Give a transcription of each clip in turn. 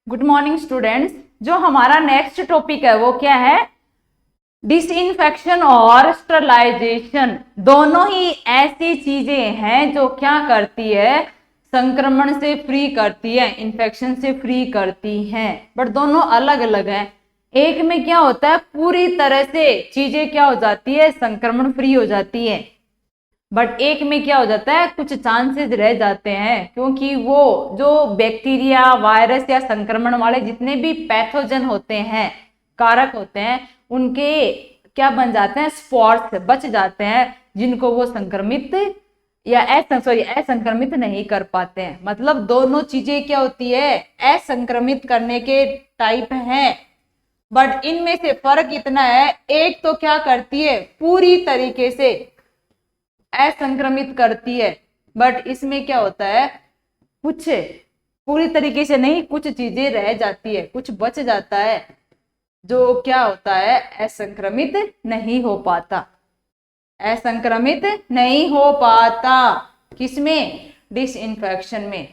Good morning students. जो हमारा next topic है वो क्या है? डिसइंफेक्शन और स्टरलाइजेशन। दोनों ही ऐसी चीजें हैं जो क्या करती है, संक्रमण से फ्री करती है, इन्फेक्शन से फ्री करती हैं, बट दोनों अलग अलग हैं। एक में क्या होता है, पूरी तरह से चीजें क्या हो जाती है, संक्रमण फ्री हो जाती है, बट एक में क्या हो जाता है, कुछ चांसेस रह जाते हैं, क्योंकि वो जो बैक्टीरिया, वायरस या संक्रमण वाले जितने भी पैथोजन होते हैं, कारक होते हैं, उनके क्या बन जाते हैं, स्पॉर्स बच जाते हैं, जिनको वो संक्रमित या असंक्रमित नहीं कर पाते हैं। मतलब दोनों चीजें क्या होती है, असंक्रमित करने के टाइप हैं, बट इनमें से फर्क इतना है, एक तो क्या करती है, पूरी तरीके से असंक्रमित करती है, बट इसमें क्या होता है, कुछ पूरी तरीके से नहीं, कुछ चीजें रह जाती है, कुछ बच जाता है, जो क्या होता है, असंक्रमित नहीं हो पाता, असंक्रमित नहीं हो पाता। किसमें? डिसइंफेक्शन में।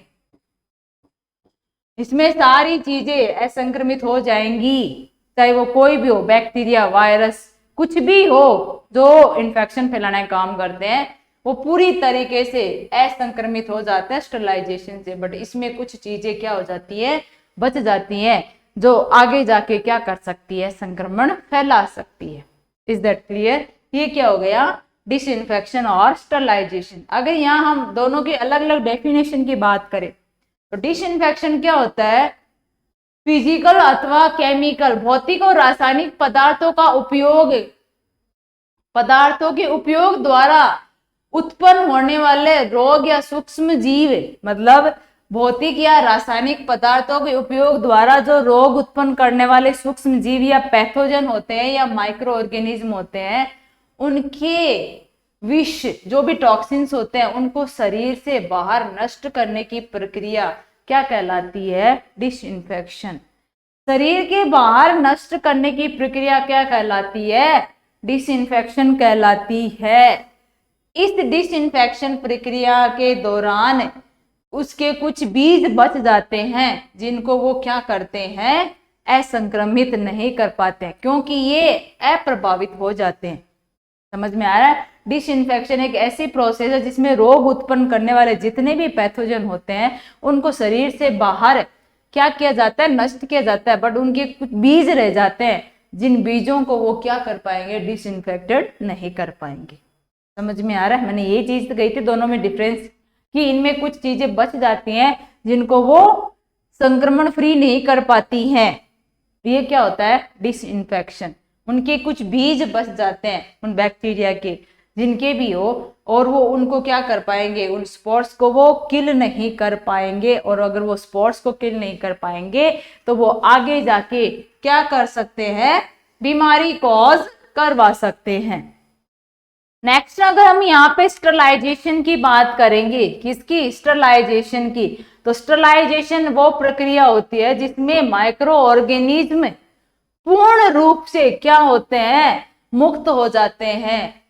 इसमें सारी चीजें असंक्रमित हो जाएंगी, चाहे वो कोई भी हो, बैक्टीरिया, वायरस, कुछ भी हो जो इन्फेक्शन फैलाने का काम करते हैं, वो पूरी तरीके से असंक्रमित हो जाते हैं स्टरलाइजेशन से। बट इसमें कुछ चीजें क्या हो जाती है, बच जाती हैं, जो आगे जाके क्या कर सकती है, संक्रमण फैला सकती है। Is that clear? ये क्या हो गया, डिसइंफेक्शन और स्टरलाइजेशन। अगर यहाँ हम दोनों की अलग अलग डेफिनेशन की बात करें तो डिसइंफेक्शन क्या होता है, फिजिकल अथवा केमिकल, भौतिक और रासायनिक पदार्थों के उपयोग द्वारा उत्पन्न होने वाले रोग या सूक्ष्म जीव, मतलब भौतिक या रासायनिक पदार्थों के उपयोग द्वारा जो रोग उत्पन्न करने वाले सूक्ष्म जीव या पैथोजन होते हैं या माइक्रो ऑर्गेनिज्म होते हैं, उनके विष, जो भी टॉक्सिन्स होते हैं, उनको शरीर से बाहर नष्ट करने की प्रक्रिया क्या कहलाती है, डिसइंफेक्शन। शरीर के बाहर नष्ट करने की प्रक्रिया क्या कहलाती है, डिसइंफेक्शन कहलाती है। इस डिसइंफेक्शन प्रक्रिया के दौरान उसके कुछ बीज बच जाते हैं, जिनको वो क्या करते हैं, असंक्रमित नहीं कर पाते हैं, क्योंकि ये अप्रभावित हो जाते हैं। समझ में आ रहा है? डिसइंफेक्शन एक ऐसी प्रोसेस है जिसमें रोग उत्पन्न करने वाले जितने भी पैथोजन होते हैं, उनको शरीर से बाहर क्या किया जाता है, नष्ट किया जाता है, बट उनके कुछ बीज रह जाते हैं, जिन बीजों को वो क्या कर पाएंगे, डिसइंफेक्टेड नहीं कर पाएंगे। समझ में आ रहा है? मैंने ये चीज कही थी दोनों में डिफरेंस, कि इनमें कुछ चीजें बच जाती हैं जिनको वो संक्रमण फ्री नहीं कर पाती हैं। ये क्या होता है, डिसइंफेक्शन। उनके कुछ बीज बच जाते हैं उन बैक्टीरिया के, जिनके भी हो, और वो उनको क्या कर पाएंगे, उन स्पॉर्स को वो किल नहीं कर पाएंगे, और अगर वो स्पॉर्स को किल नहीं कर पाएंगे तो वो आगे जाके क्या कर सकते हैं, बीमारी कॉज करवा सकते हैं। नेक्स्ट, अगर हम यहाँ पे स्टरलाइजेशन की बात करेंगे, किसकी, स्टरलाइजेशन की, तो स्टरलाइजेशन वो प्रक्रिया होती है जिसमें माइक्रो ऑर्गेनिज्म पूर्ण रूप से क्या होते हैं, मुक्त हो जाते हैं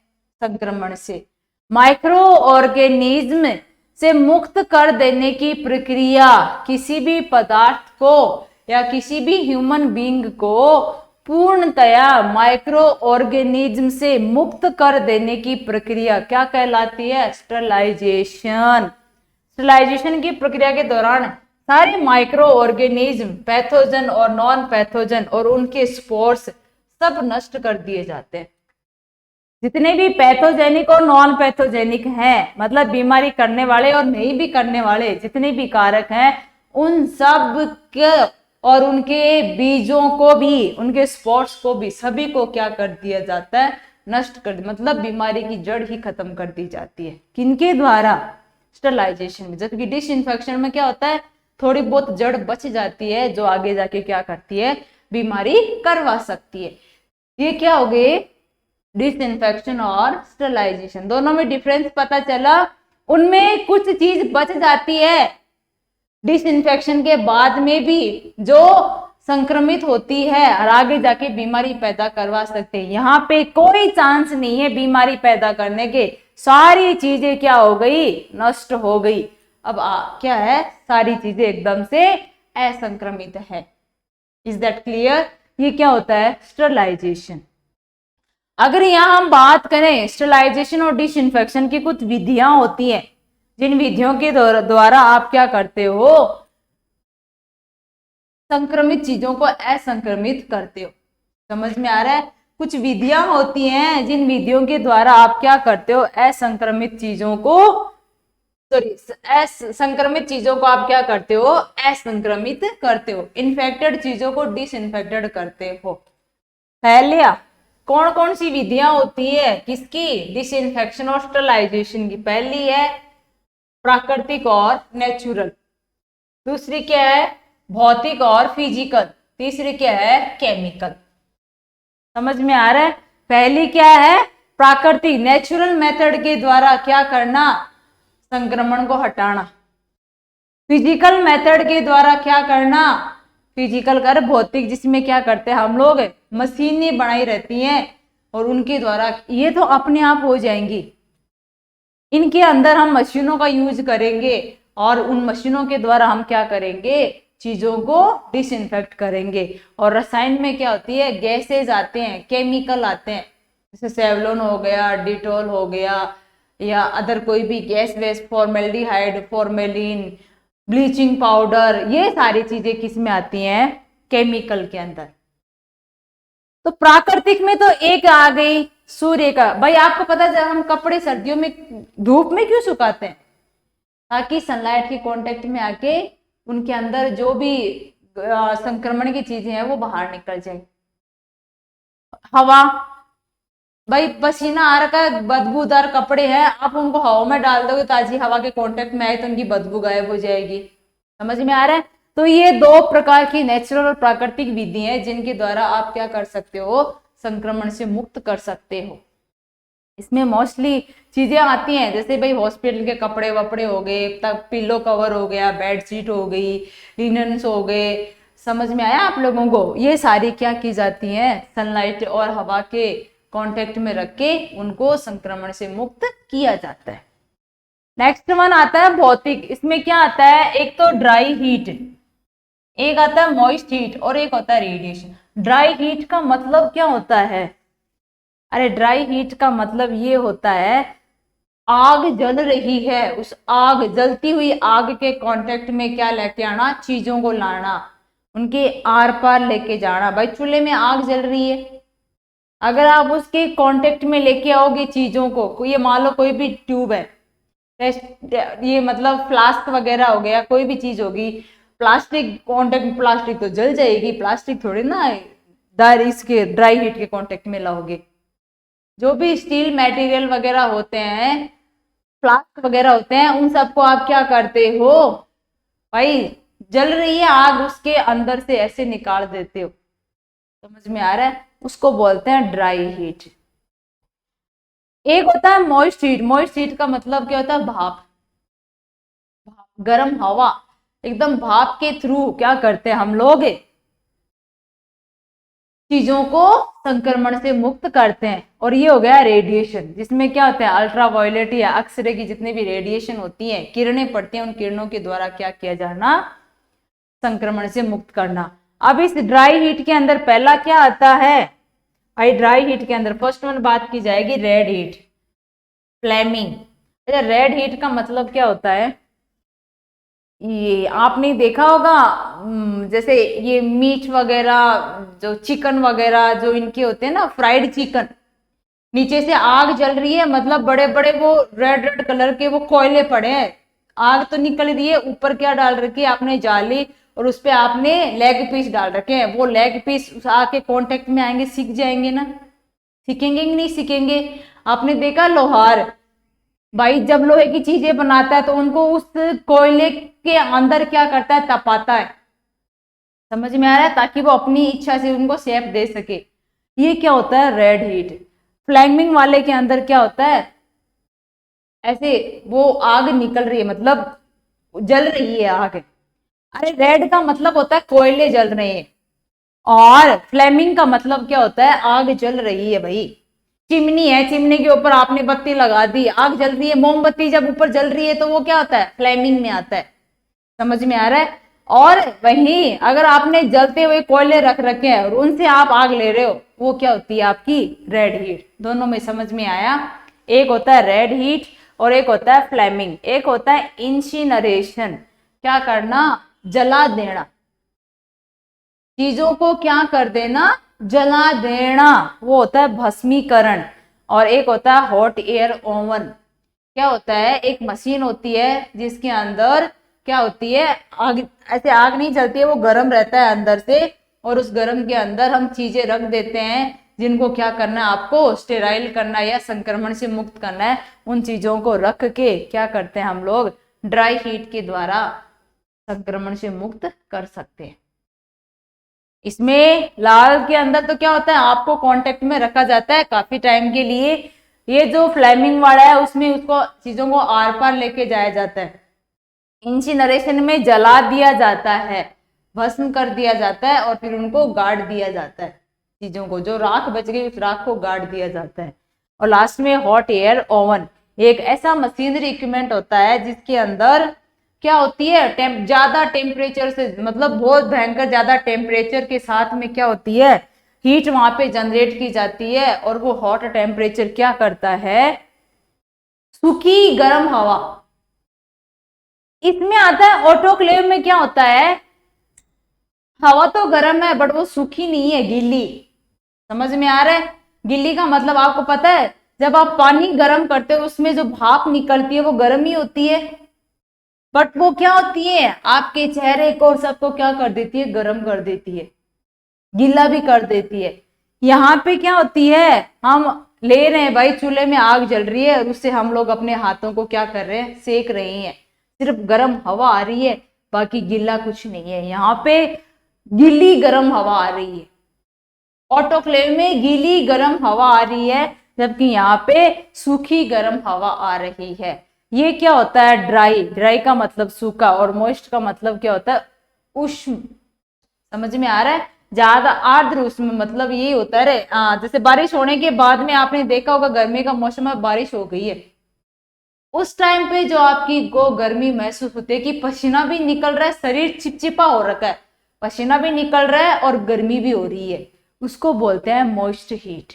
संक्रमण से। माइक्रो ऑर्गेनिज्म से मुक्त कर देने की प्रक्रिया किसी भी पदार्थ को या किसी भी ह्यूमन बीइंग को पूर्णतया माइक्रो ऑर्गेनिज्म से मुक्त कर देने की प्रक्रिया क्या कहलाती है, स्टरलाइजेशन। स्टरलाइजेशन की प्रक्रिया के दौरान सारे माइक्रो ऑर्गेनिज्म, पैथोजन और नॉन पैथोजन और उनके स्पोर्स सब नष्ट कर दिए जाते हैं। जितने भी पैथोजेनिक और नॉन पैथोजेनिक हैं, मतलब बीमारी करने वाले और नहीं भी करने वाले जितने भी कारक हैं, उन सब के और उनके बीजों को भी, उनके स्पॉट्स को भी, सभी को क्या कर दिया जाता है, नष्ट कर, मतलब बीमारी की जड़ ही खत्म कर दी जाती है। किनके द्वारा, स्टरलाइजेशन में। जबकि डिसइंफेक्शन में क्या होता है, थोड़ी बहुत जड़ बच जाती है, जो आगे जाके क्या करती है, बीमारी करवा सकती है। ये क्या हो गए, डिसइंफेक्शन और स्टरलाइजेशन। दोनों में डिफरेंस पता चला। उनमें कुछ चीज बच जाती है डिसइंफेक्शन के बाद में भी, जो संक्रमित होती है और आगे जाके बीमारी पैदा करवा सकते हैं। यहाँ पे कोई चांस नहीं है बीमारी पैदा करने के, सारी चीजें क्या हो गई, नष्ट हो गई। अब क्या है, सारी चीजें एकदम से असंक्रमित है। Is that clear? ये क्या होता है? स्टरलाइजेशन। अगर यहाँ हम बात करें स्टरलाइजेशन और डिसइंफेक्शन की कुछ विधियां होती हैं, जिन विधियों के द्वारा आप क्या करते हो? संक्रमित चीजों को असंक्रमित करते हो। समझ में आ रहा है? कुछ विधियां होती हैं जिन विधियों के द्वारा आप क्या करते हो? असंक्रमित चीजों को, सॉरी, संक्रमित चीजों को आप क्या करते हो? असंक्रमित करते हो। इन्फेक्टेड चीजों को डिसइंफेक्टेड करते हो। पहले कौन कौन सी विधियां होती है किसकी? डिसइंफेक्शन और स्टरलाइजेशन की। पहली है प्राकृतिक और नेचुरल। दूसरी क्या है? भौतिक और फिजिकल। तीसरी क्या है? केमिकल। समझ में आ रहा है? पहली क्या है? प्राकृतिक, नेचुरल मेथड के द्वारा क्या करना? संक्रमण को हटाना। फिजिकल मेथड के द्वारा क्या करना? फिजिकल कर भौतिक, जिसमें क्या करते हैं हम लोग? मशीनें बनाई रहती हैं और उनके द्वारा ये तो अपने आप हो जाएंगी। इनके अंदर हम मशीनों का यूज करेंगे और उन मशीनों के द्वारा हम क्या करेंगे? चीजों को डिसइंफेक्ट करेंगे। और रसायन में क्या होती है? गैसेज आते हैं, केमिकल आते हैं, जैसे सेवलोन हो गया, डिटॉल हो गया, या अदर कोई भी गैस वेस, फॉर्मेल्डिहाइड, फॉर्मेलिन, ब्लीचिंग पाउडर, ये सारी चीजें किस में आती हैं? केमिकल के अंदर। तो प्राकृतिक में तो एक आ गई सूर्य का। भाई आपको पता है जब हम कपड़े सर्दियों में धूप में क्यों सुखाते हैं? ताकि सनलाइट के कांटेक्ट में आके उनके अंदर जो भी संक्रमण की चीजें हैं वो बाहर निकल जाए। हवा, भाई पसीना आ रखा है, बदबूदार कपड़े हैं, आप उनको हवा में डाल दोगे, ताजी हवा के कांटेक्ट में आए तो उनकी बदबू गायब हो जाएगी। समझ में आ रहा है? तो ये दो प्रकार की नेचुरल और प्राकृतिक विधि हैं जिनके द्वारा आप क्या कर सकते हो? संक्रमण से मुक्त कर सकते हो। इसमें मोस्टली चीजें आती हैं, जैसे भाई हॉस्पिटल के कपड़े वपड़े हो गए, तब पिलो कवर हो गया, बेडशीट हो गई, लिनन्स हो गए। समझ में आया आप लोगों को? ये सारी क्या की जाती हैं? सनलाइट और हवा के कांटेक्ट में रख के उनको संक्रमण से मुक्त किया जाता है। नेक्स्ट वन आता है भौतिक। इसमें क्या आता है? एक तो ड्राई हीट, एक आता है मॉइस्ट हीट और एक होता है रेडिएशन। ड्राई हीट का मतलब क्या होता है? अरे ड्राई हीट का मतलब ये होता है आग जल रही है, उस आग, जलती हुई आग के कांटेक्ट में क्या लेके आना? चीजों को लाना, उनके आर पार लेके जाना। भाई चूल्हे में आग जल रही है, अगर आप उसके कांटेक्ट में लेके आओगे चीजों को, ये मान लो कोई भी ट्यूब है, ये मतलब फ्लास्क वगैरह हो गया, कोई भी चीज होगी, प्लास्टिक कांटेक्ट, प्लास्टिक तो जल जाएगी, प्लास्टिक थोड़ी ना इसके ड्राई हीट के कांटेक्ट में लाओगे। जो भी स्टील मटेरियल वगैरह होते हैं, फ्लास्क वगैरह होते हैं, उन सबको आप क्या करते हो? भाई जल रही है आग, उसके अंदर से ऐसे निकाल देते हो। समझ में आ रहा है? उसको बोलते हैं ड्राई हीट। एक होता है मॉइस्ट हीट। मॉइस्ट हीट का मतलब क्या होता है? भाप, गर्म हवा, एकदम भाप के थ्रू क्या करते हैं हम लोग? चीजों को संक्रमण से मुक्त करते हैं। और ये हो गया रेडिएशन, जिसमें क्या होता है? अल्ट्रावायलेट या एक्सरे की जितनी भी रेडिएशन होती है, किरणें पड़ती हैं, उन किरणों के द्वारा क्या किया जाना? संक्रमण से मुक्त करना। अब इस ड्राई हीट के अंदर पहला क्या आता है? भाई ड्राई हीट के अंदर फर्स्ट वन बात की जाएगी रेड हीट, फ्लेमिंग। अच्छा, रेड हीट का मतलब क्या होता है? ये आपने देखा होगा, जैसे ये मीट वगैरह, जो चिकन वगैरह जो इनके होते हैं ना, फ्राइड चिकन, नीचे से आग जल रही है, मतलब बड़े बड़े वो रेड रेड कलर के वो कोयले पड़े हैं, आग तो निकल रही है, ऊपर क्या डाल रखी है आपने? जाली, और उस पे आपने लेग पीस डाल रखे हैं। वो लेग पीस आके कांटेक्ट में आएंगे, सीख जाएंगे ना? सीखेंगे कि नहीं सीखेंगे? आपने देखा लोहार, भाई जब लोहे की चीजें बनाता है तो उनको उस कोयले के अंदर क्या करता है? तपाता है। समझ में आ रहा है? ताकि वो अपनी इच्छा से उनको शेप दे सके। ये क्या होता है? Red heat. फ्लेमिंग वाले के अंदर क्या होता है? ऐसे वो आग निकल रही है, मतलब जल रही है आग। अरे रेड का मतलब होता है कोयले जल रहे हैं, और फ्लेमिंग का मतलब क्या होता है? आग जल रही है। भाई चिमनी है, चिमनी के ऊपर आपने बत्ती लगा दी, आग जल रही है। मोमबत्ती जब ऊपर जल रही है तो वो क्या होता है? फ्लेमिंग में आता है। समझ में आ रहा है? और वहीं अगर आपने जलते हुए कोयले रख रखे हैं और उनसे आप आग ले रहे हो, वो क्या होती है आपकी रेड हीट। दोनों में समझ में आया? एक होता है रेड हीट और एक होता है फ्लेमिंग। एक होता है इंसिनरेशन, क्या करना, जला देना, चीजों को क्या कर देना, जला देना, वो होता है भस्मीकरण। और एक होता है हॉट एयर ओवन। क्या होता है, एक मशीन होती है जिसके अंदर क्या होती है, आग, ऐसे आग नहीं जलती है, वो गर्म रहता है अंदर से, और उस गर्म के अंदर हम चीजें रख देते हैं जिनको क्या करना है, आपको स्टेराइल करना है या संक्रमण से मुक्त करना है। उन चीजों को रख के क्या करते हैं हम लोग, ड्राई हीट के द्वारा संक्रमण से मुक्त कर सकते हैं। इसमें लाल के अंदर तो क्या होता है, आपको कांटेक्ट में रखा जाता है काफी टाइम के लिए। ये जो फ्लेमिंग वाला है उसमें उसको चीजों को आर पार लेके जाया जाता है। इंसिनरेशन में जला दिया जाता है, भस्म कर दिया जाता है और फिर उनको गाड़ दिया जाता है, चीजों को जो राख बच गई उस राख को गाड़ दिया जाता है। और लास्ट में हॉट एयर ओवन, एक ऐसा मशीनरी इक्विपमेंट होता है जिसके अंदर क्या होती है, ज्यादा टेम्परेचर से, मतलब बहुत भयंकर ज्यादा टेम्परेचर के साथ में क्या होती है, हीट वहां पे जनरेट की जाती है। और वो हॉट टेम्परेचर क्या करता है, सूखी गर्म हवा। इसमें आता है ऑटोक्लेव में क्या होता है, हवा तो गर्म है बट वो सूखी नहीं है, गीली। समझ में आ रहा है? गीली का मतलब आपको पता है, जब आप पानी गर्म करते हो उसमें जो भाप निकलती है वो गर्म ही होती है, बट वो क्या होती है, आपके चेहरे को और सबको क्या कर देती है, गर्म कर देती है, गीला भी कर देती है। यहाँ पे क्या होती है, हम ले रहे हैं भाई, चूल्हे में आग जल रही है और उससे हम लोग अपने हाथों को क्या कर रहे हैं, सेक रहे हैं, सिर्फ गर्म हवा आ रही है, बाकी गीला कुछ नहीं है। यहाँ पे गीली गर्म हवा आ रही है, ऑटोक्लेव में गीली गर्म हवा आ रही है, जबकि यहाँ पे सूखी गर्म हवा आ रही है। ये क्या होता है, ड्राई। ड्राई का मतलब सूखा और मॉइस्ट का मतलब क्या होता है, उष्ण। समझ में आ रहा है? ज्यादा आर्द्र उष्ण, मतलब यही होता है रे। जैसे बारिश होने के बाद में आपने देखा होगा गर्मी का मौसम है, बारिश हो गई है, उस टाइम पे जो आपकी को गर्मी महसूस होती है कि पसीना भी निकल रहा है, शरीर चिपचिपा हो रखा है, पसीना भी निकल रहा है और गर्मी भी हो रही है, उसको बोलते हैं मॉइस्ट हीट।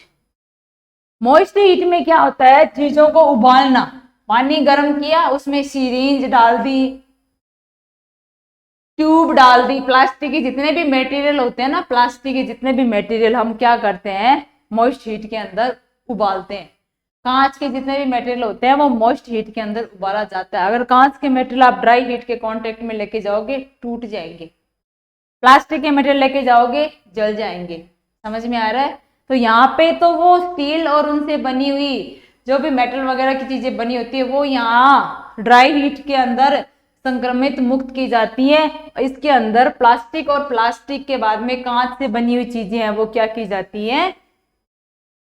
मॉइस्ट हीट में क्या होता है, चीजों को उबालना, पानी गर्म किया, उसमें सीरींज डाल दी, ट्यूब डाल दी, प्लास्टिक के जितने भी मटेरियल होते हैं ना, प्लास्टिक के जितने भी मटेरियल हम क्या करते हैं, मॉइस्ट हीट के अंदर उबालते हैं। कांच के जितने भी मटेरियल होते हैं वो मॉइस्ट हीट के अंदर उबाला जाता है। अगर कांच के मटेरियल आप ड्राई हीट के कांटेक्ट में लेके जाओगे टूट जाएंगे, प्लास्टिक के मटेरियल लेके जाओगे जल जाएंगे। समझ में आ रहा है? तो यहाँ पे तो वो स्टील और उनसे बनी हुई जो भी मेटल वगैरह की चीजें बनी होती है वो यहाँ ड्राई हीट के अंदर संक्रमित मुक्त की जाती है। इसके अंदर प्लास्टिक और प्लास्टिक के बाद में कांच से बनी हुई चीजें हैं वो क्या की जाती है,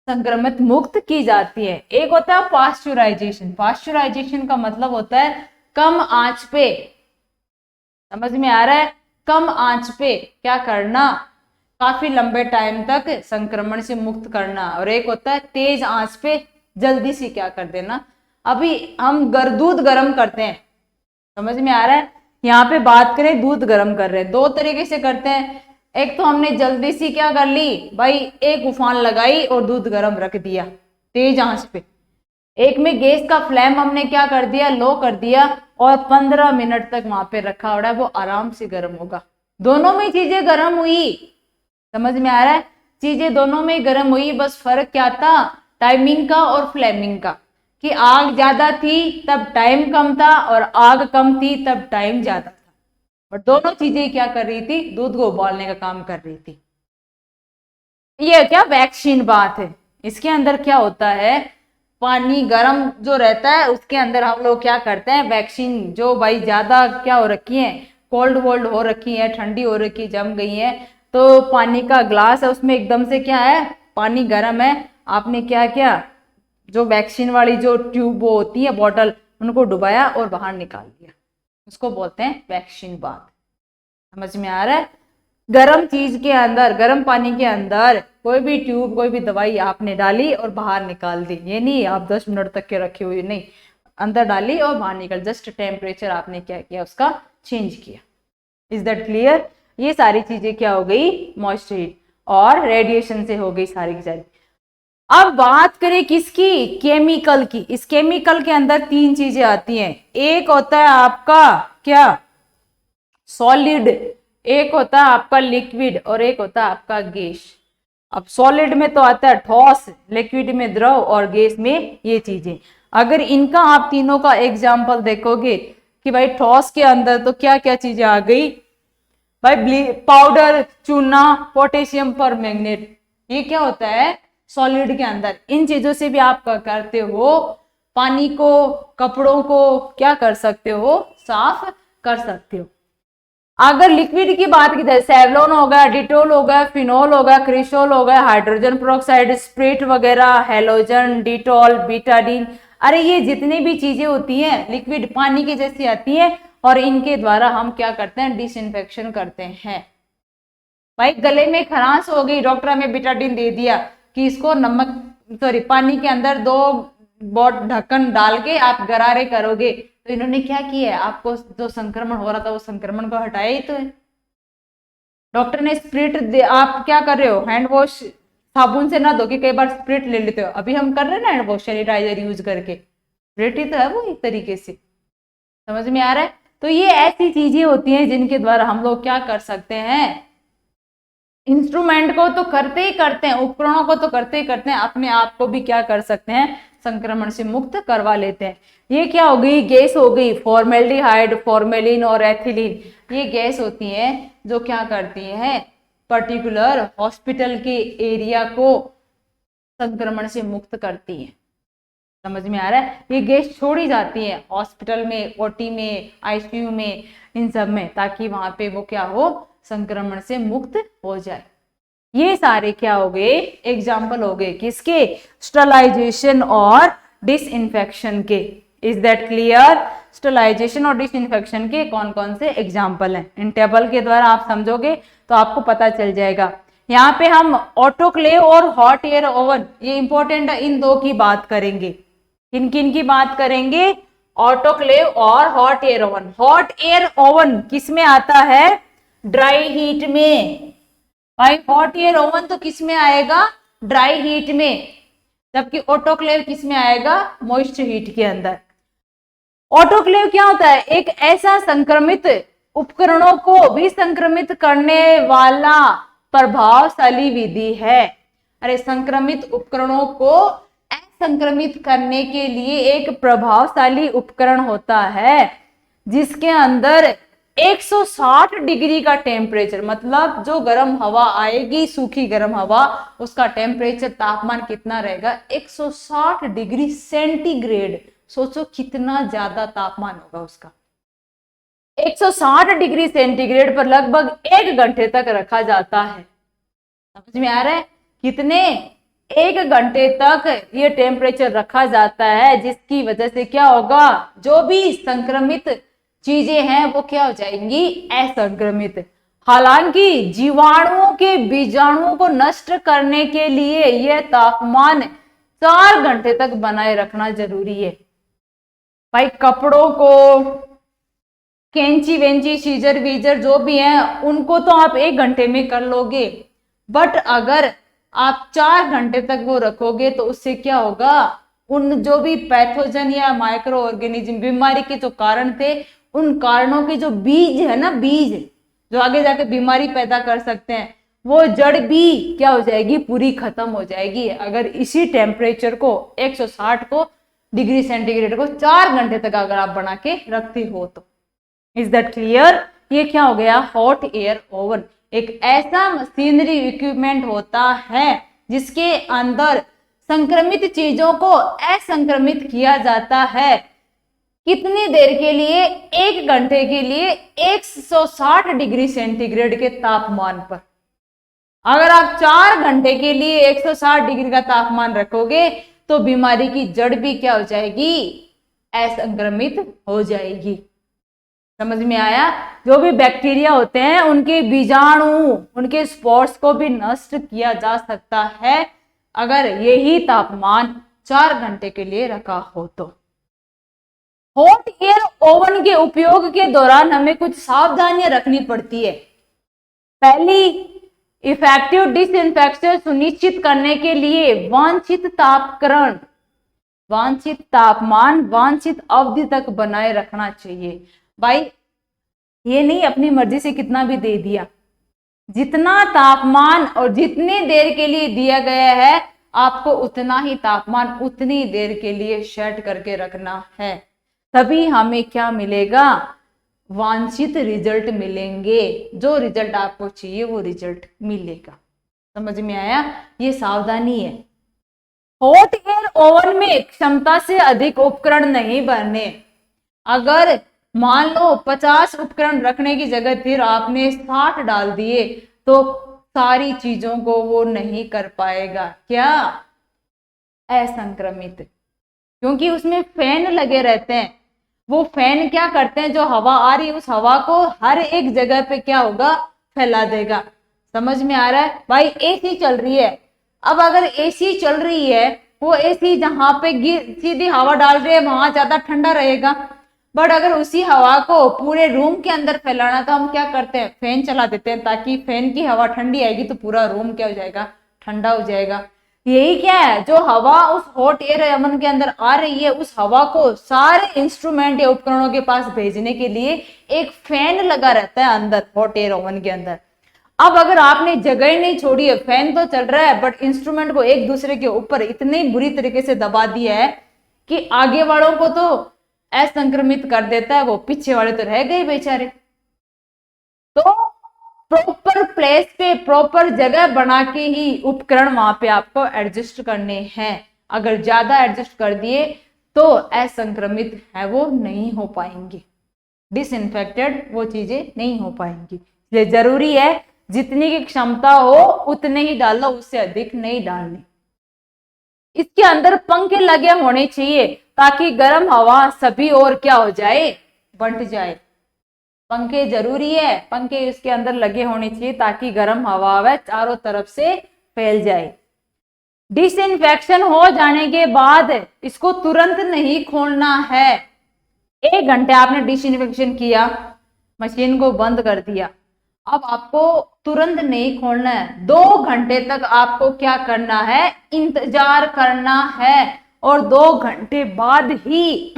संक्रमित मुक्त की जाती है। एक होता है पास्चुराइजेशन। पास्चुराइजेशन का मतलब होता है कम आंच पे, समझ में आ रहा है, कम आंच पे क्या करना, काफी लंबे टाइम तक संक्रमण से मुक्त करना। और एक होता है तेज आंच पे जल्दी से क्या कर देना। अभी हम दूध गर्म करते हैं, समझ में आ रहा है, यहाँ पे बात करें दूध गर्म कर रहे हैं, दो तरीके से करते हैं। एक तो हमने जल्दी से क्या कर ली भाई, एक उफान लगाई और दूध गर्म रख दिया तेज आंच पे। एक में गैस का फ्लेम हमने क्या कर दिया, लो कर दिया और 15 मिनट तक वहां पे रखा हुआ है, वो आराम से गर्म होगा। दोनों में चीजें गर्म हुई, समझ में आ रहा है, चीजें दोनों में गर्म हुई, बस फर्क क्या था, टाइमिंग का और फ्लेमिंग का, कि आग ज्यादा थी तब टाइम कम था और आग कम थी तब टाइम ज्यादा था। बट दोनों चीजें क्या कर रही थी, दूध को उबालने का काम कर रही थी। ये क्या वैक्सीन बात है, इसके अंदर क्या होता है, पानी गर्म जो रहता है उसके अंदर हम लोग क्या करते हैं, वैक्सीन जो भाई ज्यादा क्या हो रखी है, कोल्ड वोल्ड हो रखी है, ठंडी हो रखी, जम गई है, तो पानी का ग्लास है उसमें एकदम से क्या है, पानी गर्म है, आपने क्या किया, जो वैक्सीन वाली जो ट्यूब वो होती है बॉटल, उनको डुबाया और बाहर निकाल दिया, उसको बोलते हैं वैक्सीन बात। समझ में आ रहा है? गर्म चीज के अंदर, गर्म पानी के अंदर कोई भी ट्यूब, कोई भी दवाई आपने डाली और बाहर निकाल दी, ये नहीं आप 10 मिनट तक के रखी हुई, नहीं, अंदर डाली और बाहर निकल, जस्ट टेम्परेचर आपने क्या किया, उसका चेंज किया। Is that clear? ये सारी चीजें क्या हो गई? मॉइस्चर हीट और रेडिएशन से हो गई सारी की सारी। अब बात करें किसकी? केमिकल की। इस केमिकल के अंदर तीन चीजें आती हैं। एक होता है आपका क्या? सॉलिड, एक होता है आपका लिक्विड और एक होता है आपका गैस। अब सॉलिड में तो आता है ठोस, लिक्विड में द्रव और गैस में ये चीजें। अगर इनका आप तीनों का एग्जाम्पल देखोगे कि भाई ठोस के अंदर तो क्या क्या चीजें आ गई भाई? पाउडर, चूना, पोटेशियम पर मैग्नेट, ये क्या होता है? सॉलिड के अंदर। इन चीजों से भी आप करते हो पानी को, कपड़ों को क्या कर सकते हो? साफ कर सकते हो। अगर लिक्विड की बात की जाए, सेवलॉन हो गया, डिटोल हो गया, फिनोल हो गया, क्रिसोल हो गया, हाइड्रोजन पेरोक्साइड, स्प्रिट वगैरह, हेलोजन, डिटोल, बीटाडीन, अरे ये जितनी भी चीजें होती हैं लिक्विड पानी की जैसी आती है और इनके द्वारा हम क्या करते हैं? डिसइंफेक्शन करते हैं। भाई गले में खरांश हो गई, डॉक्टर हमें बीटाडीन दे दिया कि इसको पानी के अंदर 2 बॉट ढक्कन डाल के आप गरारे करोगे, तो इन्होंने क्या किया है? आपको जो संक्रमण हो रहा था वो संक्रमण को हटाया ही तो है। डॉक्टर ने स्प्रिट आप क्या कर रहे हो? हैंड वॉश साबुन से ना धो के कई बार स्प्रिट ले लेते हो, अभी हम कर रहे हैं ना हैंड वॉश सैनिटाइजर यूज करके, स्प्रिट ही तो है वो एक तरीके से। समझ में आ रहा है? तो ये ऐसी चीजें होती हैं जिनके द्वारा हम लोग क्या कर सकते हैं? इंस्ट्रूमेंट को तो करते ही करते हैं, उपकरणों को तो करते ही करते हैं, अपने आप को भी क्या कर सकते हैं? संक्रमण से मुक्त करवा लेते हैं। ये क्या हो गई? गैस हो गई। फॉर्मेल्डिहाइड, फॉर्मेलिन और एथिलीन, ये गैस होती हैं जो क्या करती हैं? पर्टिकुलर हॉस्पिटल के एरिया को संक्रमण से मुक्त करती हैं। समझ में आ रहा है? ये गैस छोड़ी जाती है हॉस्पिटल में, ओटी में, आईसीयू में, इन सब में, ताकि वहां पे वो क्या हो? संक्रमण से मुक्त हो जाए। ये सारे क्या हो गए? एग्जाम्पल हो गए किसके? स्टरलाइजेशन और डिसइंफेक्शन के। Is that clear? स्टरलाइजेशन और डिसइंफेक्शन के कौन कौन से एग्जाम्पल हैं? इन टेबल के द्वारा आप समझोगे तो आपको पता चल जाएगा। यहाँ पे हम ऑटोक्लेव और हॉट एयर ओवन, ये इंपॉर्टेंट है, इन दो की बात करेंगे। किन किन की बात करेंगे? ऑटोक्लेव और hot air oven. Hot air oven किस में आता है? ड्राई हीट में। भाई हॉट एयर ओवन तो किस में आएगा? ड्राई हीट में। जबकि ऑटोक्लेव किस में आएगा? मॉइस्ट हीट के अंदर। ऑटोक्लेव क्या होता है? एक ऐसा संक्रमित उपकरणों को भी संक्रमित करने वाला प्रभावशाली विधि है। अरे संक्रमित उपकरणों को असंक्रमित करने के लिए एक प्रभावशाली उपकरण होता है जिसके अंदर 160 डिग्री का टेम्परेचर, मतलब जो गर्म हवा आएगी, सूखी गर्म हवा, उसका टेम्परेचर तापमान कितना रहेगा? 160 डिग्री सेंटीग्रेड। सोचो कितना ज्यादा तापमान होगा उसका। 160 डिग्री सेंटीग्रेड पर लगभग 1 घंटे तक रखा जाता है। समझ में आ रहा है? कितने? 1 घंटे तक ये टेम्परेचर रखा जाता है, जिसकी वजह से क्या होगा? जो भी संक्रमित चीजें हैं वो क्या हो जाएंगी? असंक्रमित। हालांकि जीवाणुओं के बीजाणुओं को नष्ट करने के लिए यह तापमान 4 घंटे तक बनाए रखना जरूरी है। भाई कपड़ों को, कैंची वेंची, सीजर वीजर जो भी हैं, उनको तो आप 1 घंटे में कर लोगे, बट अगर आप 4 घंटे तक वो रखोगे तो उससे क्या होगा? उन जो भी पैथोजन या माइक्रो ऑर्गेनिज्म, बीमारी के जो कारण थे, उन कारणों के जो बीज है ना, बीज जो आगे जाके बीमारी पैदा कर सकते हैं, वो जड़ भी क्या हो जाएगी? पूरी खत्म हो जाएगी। अगर इसी टेम्परेचर को 160 को डिग्री सेंटीग्रेड को 4 घंटे तक अगर आप बना के रखते हो तो। Is that clear? ये क्या हो गया? हॉट एयर ओवन एक ऐसा मशीनरी इक्विपमेंट होता है जिसके अंदर संक्रमित चीजों को असंक्रमित किया जाता है। कितनी देर के लिए? 1 घंटे के लिए 160 डिग्री सेंटीग्रेड के तापमान पर। अगर आप 4 घंटे के लिए 160 डिग्री का तापमान रखोगे तो बीमारी की जड़ भी क्या हो जाएगी? असंक्रमित हो जाएगी। समझ में आया? जो भी बैक्टीरिया होते हैं उनके बीजाणु, उनके स्पोर्स को भी नष्ट किया जा सकता है अगर यही तापमान 4 घंटे के लिए रखा हो तो। हॉट एयर ओवन के उपयोग के दौरान हमें कुछ सावधानियां रखनी पड़ती है। पहली, इफेक्टिव डिसइंफेक्शन सुनिश्चित करने के लिए वांछित तापकरण, वांछित तापमान, वांछित अवधि तक बनाए रखना चाहिए। भाई ये नहीं अपनी मर्जी से कितना भी दे दिया, जितना तापमान और जितनी देर के लिए दिया गया है आपको उतना ही तापमान उतनी देर के लिए सेट करके रखना है, तभी हमें क्या मिलेगा, वांछित रिजल्ट मिलेंगे। जो रिजल्ट आपको चाहिए वो रिजल्ट मिलेगा। समझ में आया? ये सावधानी है। हॉट एयर ओवन में क्षमता से अधिक उपकरण नहीं भरने। अगर मान लो 50 उपकरण रखने की जगह फिर आपने 60 डाल दिए तो सारी चीजों को वो नहीं कर पाएगा। क्या? असंक्रमित, क्योंकि उसमें फैन लगे रहते हैं। वो फैन क्या करते हैं, जो हवा आ रही है उस हवा को हर एक जगह पे क्या होगा, फैला देगा। समझ में आ रहा है? भाई एसी चल रही है, अब अगर एसी चल रही है, वो एसी जहां पे सीधी हवा डाल रही है वहां ज्यादा ठंडा रहेगा, बट अगर उसी हवा को पूरे रूम के अंदर फैलाना तो हम क्या करते हैं, फैन चला देते हैं, ताकि फैन की हवा ठंडी आएगी तो पूरा रूम क्या हो जाएगा, ठंडा हो जाएगा। यही क्या है, जो हवा उस हॉट एयर ओवन के अंदर आ रही है उस हवा को सारे इंस्ट्रूमेंट या उपकरणों के पास भेजने के लिए एक फैन लगा रहता है अंदर हॉट एयर ओवन के अंदर। अब अगर आपने जगह ही नहीं छोड़ी है, फैन तो चल रहा है बट इंस्ट्रूमेंट को एक दूसरे के ऊपर इतनी बुरी तरीके से दबा दिया है कि आगे वालों को तो असंक्रमित कर देता है, वो पीछे वाले तो रह गए बेचारे। तो प्रॉपर प्लेस पे प्रॉपर जगह बना के ही उपकरण वहां पे आपको एडजस्ट करने हैं। अगर ज्यादा एडजस्ट कर दिए तो असंक्रमित है वो नहीं हो पाएंगे, डिसइंफेक्टेड वो चीजें नहीं हो पाएंगी। इसलिए जरूरी है जितनी की क्षमता हो उतने ही डालो, उससे अधिक नहीं डालनी। इसके अंदर पंखे लगे होने चाहिए ताकि गर्म हवा सभी और क्या हो जाए, बंट जाए। पंखे जरूरी है, पंखे इसके अंदर लगे होने चाहिए ताकि गर्म हवा वह चारों तरफ से फैल जाए। डिसइंफेक्शन हो जाने के बाद इसको तुरंत नहीं खोलना है। 1 घंटे आपने डिसइंफेक्शन किया, मशीन को बंद कर दिया, अब आपको तुरंत नहीं खोलना है। 2 घंटे तक आपको क्या करना है, इंतजार करना है, और 2 घंटे बाद ही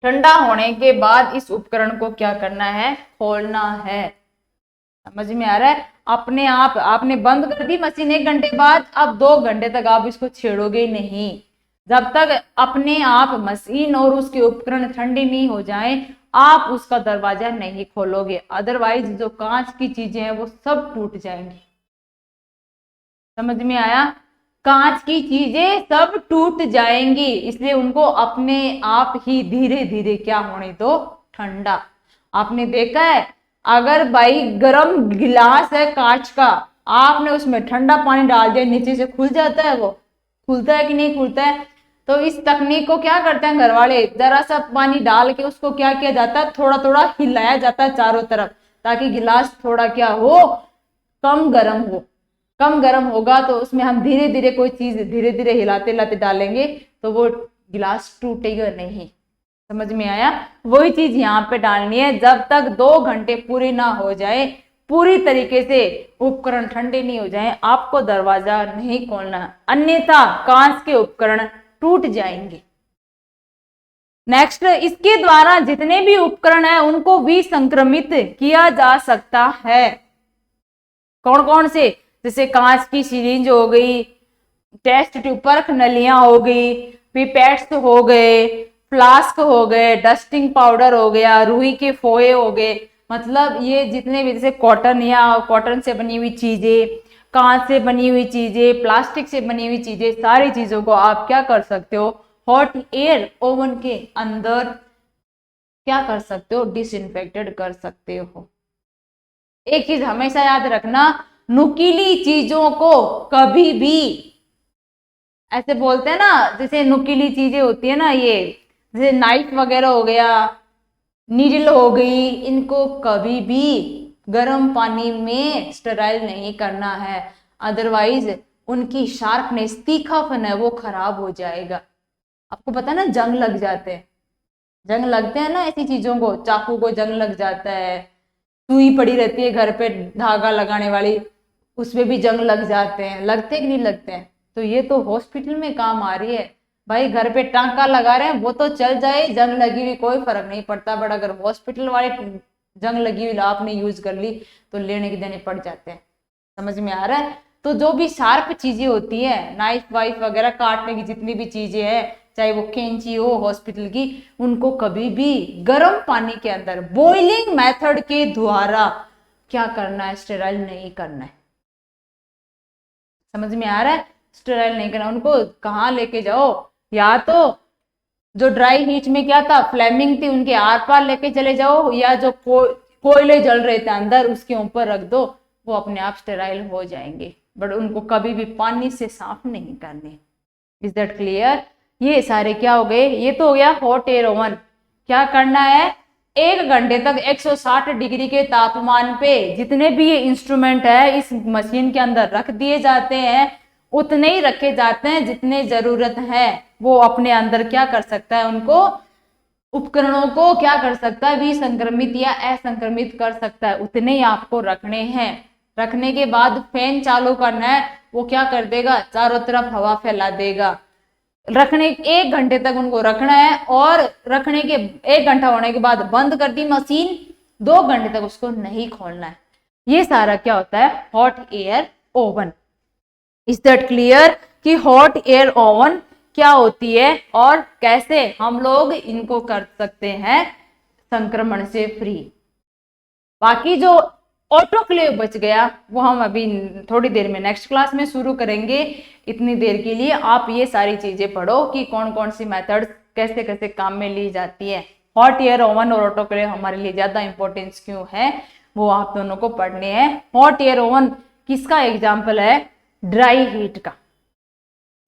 ठंडा होने के बाद इस उपकरण को क्या करना है, खोलना है। समझ में आ रहा है? अपने आप आपने बंद कर दी मशीन 1 घंटे बाद, अब 2 घंटे तक आप इसको छेड़ोगे नहीं। जब तक अपने आप मशीन और उसके उपकरण ठंडे नहीं हो जाएं, आप उसका दरवाजा नहीं खोलोगे, अदरवाइज जो कांच की चीजें हैं वो सब टूट जाएंगी। समझ में आया? कांच की चीजें सब टूट जाएंगी, इसलिए उनको अपने आप ही धीरे धीरे क्या होने दो, ठंडा। आपने देखा है अगर भाई गरम गिलास है कांच का, आपने उसमें ठंडा पानी डाल दिया, नीचे से खुल जाता है, वो खुलता है कि नहीं खुलता है? तो इस तकनीक को क्या करते हैं घर वाले, जरा सा पानी डाल के उसको क्या किया जाता है, थोड़ा थोड़ा हिलाया जाता है चारों तरफ, ताकि गिलास थोड़ा क्या हो, कम गर्म हो। कम गर्म होगा तो उसमें हम धीरे धीरे कोई चीज धीरे धीरे हिलाते हिलाते डालेंगे तो वो गिलास टूटेगा नहीं। समझ में आया? वही चीज यहाँ पे डालनी है। जब तक 2 घंटे पूरे ना हो जाए, पूरी तरीके से उपकरण ठंडे नहीं हो जाए, आपको दरवाजा नहीं खोलना, अन्यथा कांच के उपकरण टूट जाएंगे। नेक्स्ट, इसके द्वारा जितने भी उपकरण है उनको विसंक्रमित किया जा सकता है। कौन कौन से? जैसे कांच की सिरिंज हो गई, टेस्ट ट्यूब परख नलियां हो गई, पिपेट्स हो गए, फ्लास्क हो गए, डस्टिंग पाउडर हो गया, रुई के फोए हो गए। मतलब ये जितने भी, जैसे कॉटन या कॉटन से बनी हुई चीजें, कांच से बनी हुई चीजें, प्लास्टिक से बनी हुई चीजें, सारी चीजों को आप क्या कर सकते हो, हॉट एयर ओवन के अंदर क्या कर सकते हो, डिसइंफेक्टेड कर सकते हो। एक चीज हमेशा याद रखना, नुकीली चीजों को कभी भी, ऐसे बोलते हैं ना, जैसे नुकीली चीजें होती है ना, ये जैसे नाइफ वगैरह हो गया, नीडल हो गई, इनको कभी भी गर्म पानी में स्टराइल नहीं करना है, अदरवाइज उनकी शार्पनेस, तीखापन है वो खराब हो जाएगा। आपको पता है ना, जंग लग जाते हैं। जंग लगते हैं ना ऐसी चीजों को, चाकू को जंग लग जाता है, सुई पड़ी रहती है घर पे धागा लगाने वाली, उसमें भी जंग लग जाते हैं, लगते कि नहीं लगते हैं। तो ये तो हॉस्पिटल में काम आ रही है भाई। घर पे टांका लगा रहे हैं वो तो चल जाए, जंग लगी हुई कोई फर्क नहीं पड़ता, बट अगर हॉस्पिटल वाली जंग लगी हुई आपने यूज कर ली तो लेने के देने पड़ जाते हैं। समझ में आ रहा है? तो जो भी शार्प चीजें होती है, नाइफ वाइफ वगैरह काटने की जितनी भी चीजें हैं, चाहे वो कैंची हो हॉस्पिटल की, उनको कभी भी गर्म पानी के अंदर बॉइलिंग मेथड के द्वारा क्या करना है, स्टेराइल नहीं करना है। समझ में आ रहा है? स्टेराइल नहीं करना। उनको कहाँ लेके जाओ, या तो जो ड्राई हीट में क्या था, फ्लेमिंग थी, उनके आर पार लेके चले जाओ, या जो कोयले जल रहे थे अंदर उसके ऊपर रख दो, वो अपने आप स्टेराइल हो जाएंगे। बट उनको कभी भी पानी से साफ नहीं करने। Is that clear? ये सारे क्या हो गए, ये तो हो गया हॉट एयर ओवन। क्या करना है, 1 घंटे तक 160 डिग्री के तापमान पे जितने भी ये इंस्ट्रूमेंट है इस मशीन के अंदर रख दिए जाते हैं, उतने ही रखे जाते हैं जितने जरूरत है। वो अपने अंदर क्या कर सकता है, उनको उपकरणों को क्या कर सकता है, विसंक्रमित या असंक्रमित कर सकता है, उतने ही आपको रखने हैं। रखने के बाद फैन चालू करना है, वो क्या कर देगा, चारों तरफ हवा फैला देगा। रखने 1 घंटे तक उनको रखना है, और रखने के 1 घंटा होने के बाद बंद कर दी मशीन, 2 घंटे तक उसको नहीं खोलना है। ये सारा क्या होता है, hot air oven. Is that clear कि हॉट एयर ओवन क्या होती है और कैसे हम लोग इनको कर सकते हैं संक्रमण से फ्री। बाकी जो ऑटोक्लेव बच गया वो हम अभी थोड़ी देर में नेक्स्ट क्लास में शुरू करेंगे। इतनी देर के लिए आप ये सारी चीजें पढ़ो कि कौन कौन सी मेथड्स कैसे कैसे काम में ली जाती है। हॉट एयर ओवन और ऑटोक्लेव हमारे लिए ज्यादा इंपॉर्टेंस क्यों है, वो आप दोनों को पढ़ने हैं। हॉट एयर ओवन किसका एग्जाम्पल है, ड्राई हीट का।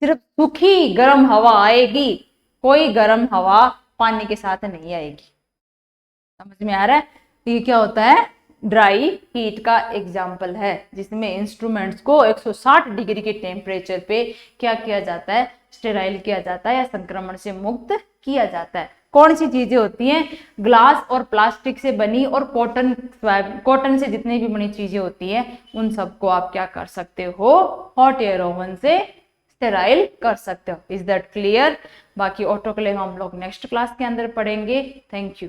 सिर्फ सूखी गर्म हवा आएगी, कोई गर्म हवा पानी के साथ नहीं आएगी। समझ में आ रहा है? तो ये क्या होता है, ड्राई हीट का एग्जाम्पल है, जिसमें इंस्ट्रूमेंट्स को 160 डिग्री के टेम्परेचर पे क्या किया जाता है, स्टेराइल किया जाता है या संक्रमण से मुक्त किया जाता है। कौन सी चीजें होती हैं, ग्लास और प्लास्टिक से बनी और कॉटन से जितनी भी बनी चीजें होती हैं, उन सबको आप क्या कर सकते हो, हॉट एयर ओवन से स्टेराइल कर सकते हो। Is that clear? बाकी ऑटोक्लेव हम लोग नेक्स्ट क्लास के अंदर पढ़ेंगे। Thank you.